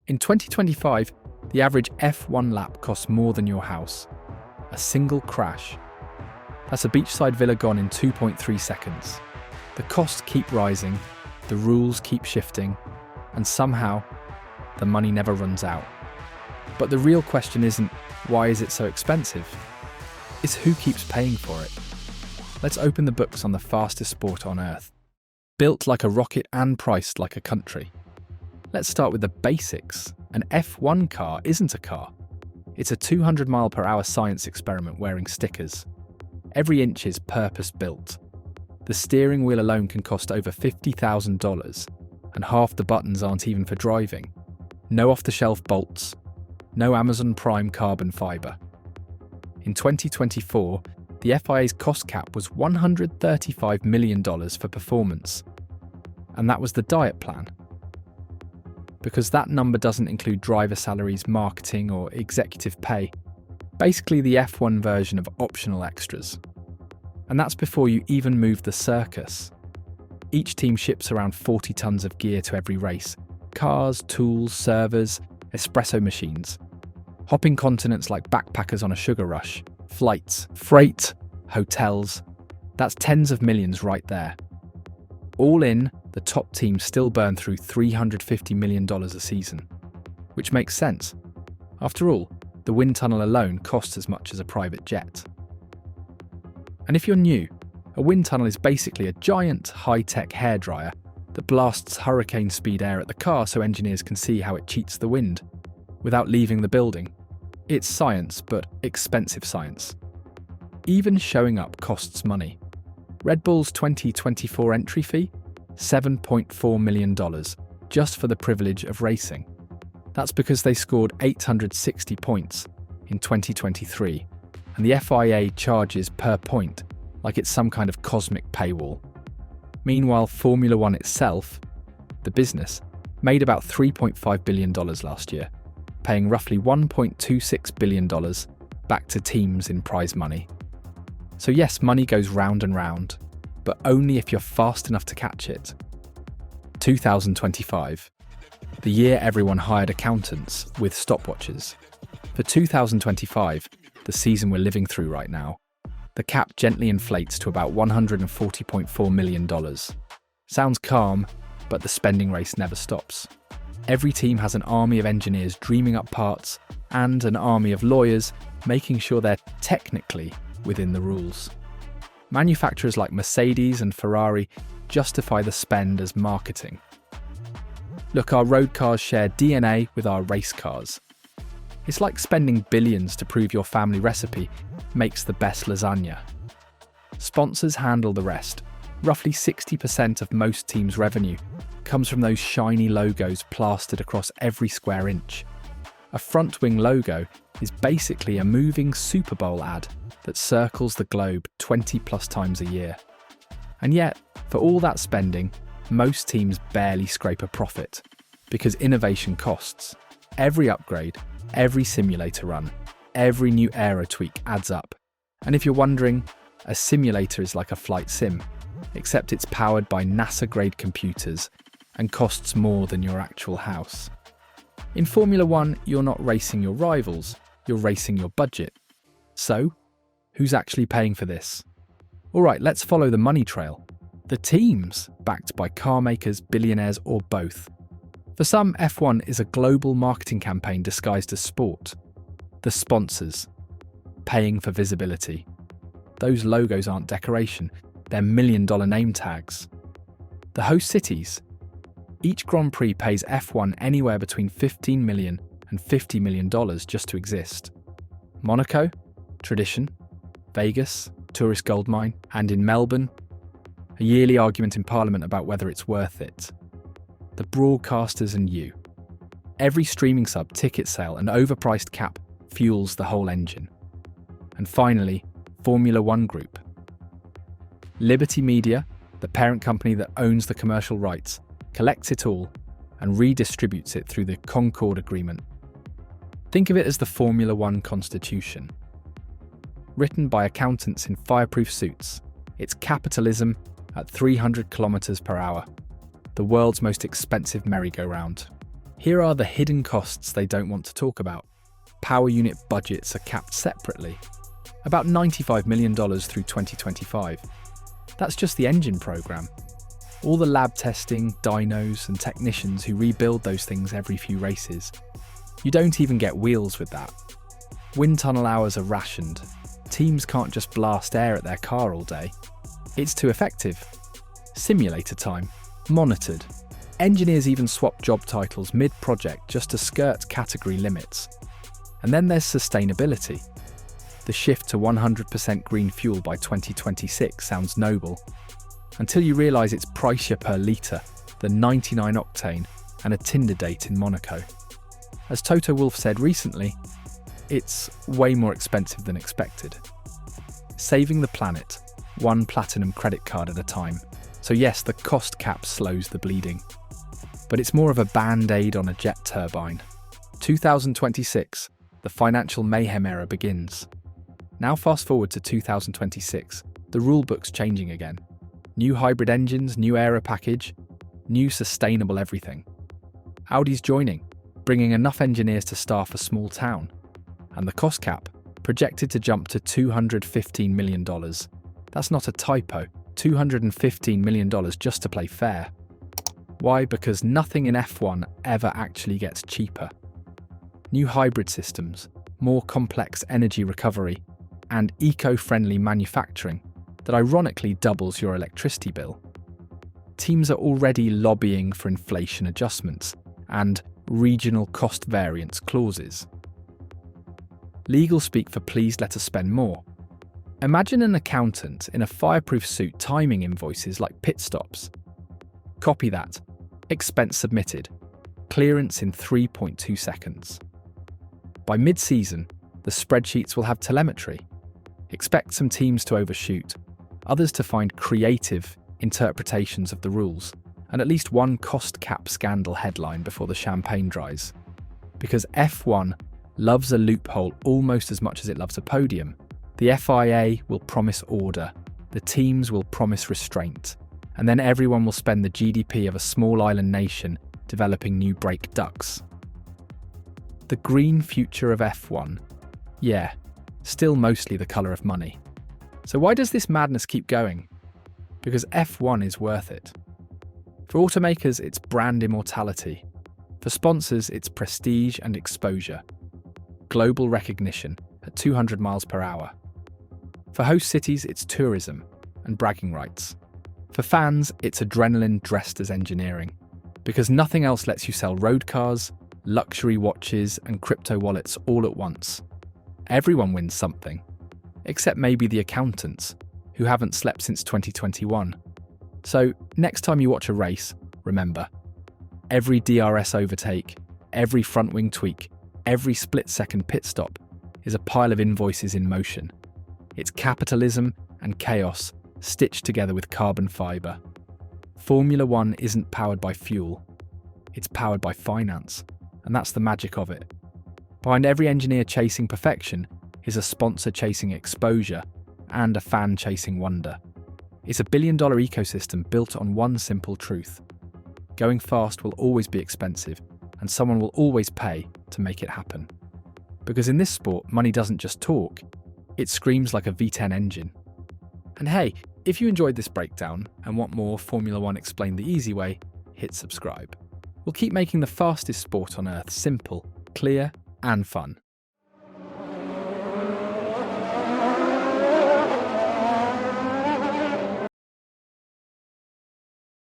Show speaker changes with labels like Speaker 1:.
Speaker 1: In 2025, the average F1 lap costs more than your house. A single crash. That's a beachside villa gone in 2.3 seconds. The costs keep rising, the rules keep shifting, and somehow, the money never runs out. But the real question isn't, why is it so expensive? It's who keeps paying for it. Let's open the books on the fastest sport on Earth. Built like a rocket and priced like a country. Let's start with the basics. An F1 car isn't a car. It's a 200 mile per hour science experiment wearing stickers. Every inch is purpose-built. The steering wheel alone can cost over $50,000, and half the buttons aren't even for driving. No off-the-shelf bolts, no Amazon Prime carbon fibre. In 2024, the FIA's cost cap was $135 million for performance. And that was the diet plan. Because that number doesn't include driver salaries, marketing, or executive pay. Basically the F1 version of optional extras. And that's before you even move the circus. Each team ships around 40 tons of gear to every race. Cars, tools, servers, espresso machines. Hopping continents like backpackers on a sugar rush. Flights, freight, hotels. That's tens of millions right there. All in, the top teams still burn through $350 million a season. Which makes sense. After all, the wind tunnel alone costs as much as a private jet. And if you're new, a wind tunnel is basically a giant, high-tech hairdryer that blasts hurricane-speed air at the car so engineers can see how it cheats the wind, without leaving the building. It's science, but expensive science. Even showing up costs money. Red Bull's 2024 entry fee? $7.4 million, just for the privilege of racing. That's because they scored 860 points in 2023, and the FIA charges per point like it's some kind of cosmic paywall. Meanwhile, Formula One itself, the business, made about $3.5 billion last year, paying roughly $1.26 billion back to teams in prize money. So yes, money goes round and round, but only if you're fast enough to catch it. 2025, the year everyone hired accountants with stopwatches. For 2025, the season we're living through right now, the cap gently inflates to about $140.4 million. Sounds calm, but the spending race never stops. Every team has an army of engineers dreaming up parts and an army of lawyers making sure they're technically within the rules. Manufacturers like Mercedes and Ferrari justify the spend as marketing. Look, our road cars share DNA with our race cars. It's like spending billions to prove your family recipe makes the best lasagna. Sponsors handle the rest. Roughly 60% of most teams' revenue comes from those shiny logos plastered across every square inch. A front-wing logo is basically a moving Super Bowl ad that circles the globe 20 plus times a year. And yet, for all that spending, most teams barely scrape a profit, because innovation costs. Every upgrade, every simulator run, every new aero tweak adds up. And if you're wondering, a simulator is like a flight sim, except it's powered by NASA-grade computers and costs more than your actual house. In Formula One, you're not racing your rivals, you're racing your budget. So, who's actually paying for this? All right, let's follow the money trail. The teams, backed by car makers, billionaires, or both. For some, F1 is a global marketing campaign disguised as sport. The sponsors, paying for visibility. Those logos aren't decoration, they're million-dollar name tags. The host cities. Each Grand Prix pays F1 anywhere between $15 million and $50 million just to exist. Monaco, tradition. Vegas, tourist goldmine. And in Melbourne, a yearly argument in Parliament about whether it's worth it. The broadcasters and you. Every streaming sub, ticket sale, and overpriced cap fuels the whole engine. And finally, Formula One Group. Liberty Media, the parent company that owns the commercial rights, collects it all and redistributes it through the Concorde Agreement. Think of it as the Formula One Constitution. Written by accountants in fireproof suits, it's capitalism at 300 kilometers per hour, the world's most expensive merry-go-round. Here are the hidden costs they don't want to talk about. Power unit budgets are capped separately, about $95 million through 2025. That's just the engine program. All the lab testing, dynos, and technicians who rebuild those things every few races. You don't even get wheels with that. Wind tunnel hours are rationed. Teams can't just blast air at their car all day. It's too effective. Simulator time, monitored. Engineers even swap job titles mid-project just to skirt category limits. And then there's sustainability. The shift to 100% green fuel by 2026 sounds noble, until you realise it's pricier per litre than 99 octane and a Tinder date in Monaco. As Toto Wolff said recently, it's way more expensive than expected. Saving the planet, one platinum credit card at a time. So yes, the cost cap slows the bleeding. But it's more of a band-aid on a jet turbine. 2026, the financial mayhem era begins. Now fast forward to 2026, the rulebook's changing again. New hybrid engines, new aero package, new sustainable everything. Audi's joining, bringing enough engineers to staff a small town. And the cost cap, projected to jump to $215 million. That's not a typo, $215 million just to play fair. Why? Because nothing in F1 ever actually gets cheaper. New hybrid systems, more complex energy recovery, and eco-friendly manufacturing that ironically doubles your electricity bill. Teams are already lobbying for inflation adjustments and regional cost variance clauses. Legal speak for please let us spend more. Imagine an accountant in a fireproof suit timing invoices like pit stops. Copy that. Expense submitted. Clearance in 3.2 seconds. By mid-season, the spreadsheets will have telemetry. Expect some teams to overshoot, others to find creative interpretations of the rules, and at least one cost cap scandal headline before the champagne dries. Because F1 loves a loophole almost as much as it loves a podium. The FIA will promise order, the teams will promise restraint, and then everyone will spend the GDP of a small island nation developing new brake ducts. The green future of F1? Yeah, still mostly the colour of money. So why does this madness keep going? Because F1 is worth it. For automakers, it's brand immortality. For sponsors, it's prestige and exposure. Global recognition at 200 miles per hour. For host cities, it's tourism and bragging rights. For fans, it's adrenaline dressed as engineering. Because nothing else lets you sell road cars, luxury watches, and crypto wallets all at once. Everyone wins something. Except maybe the accountants, who haven't slept since 2021. So, next time you watch a race, remember, every DRS overtake, every front wing tweak, every split-second pit stop is a pile of invoices in motion. It's capitalism and chaos stitched together with carbon fibre. Formula One isn't powered by fuel. It's powered by finance, and that's the magic of it. Behind every engineer chasing perfection is a sponsor chasing exposure and a fan chasing wonder. It's a billion-dollar ecosystem built on one simple truth. Going fast will always be expensive, and someone will always pay to make it happen. Because in this sport, money doesn't just talk, it screams like a V10 engine. And hey, if you enjoyed this breakdown and want more Formula One explained the easy way, hit subscribe. We'll keep making the fastest sport on Earth simple, clear, and fun.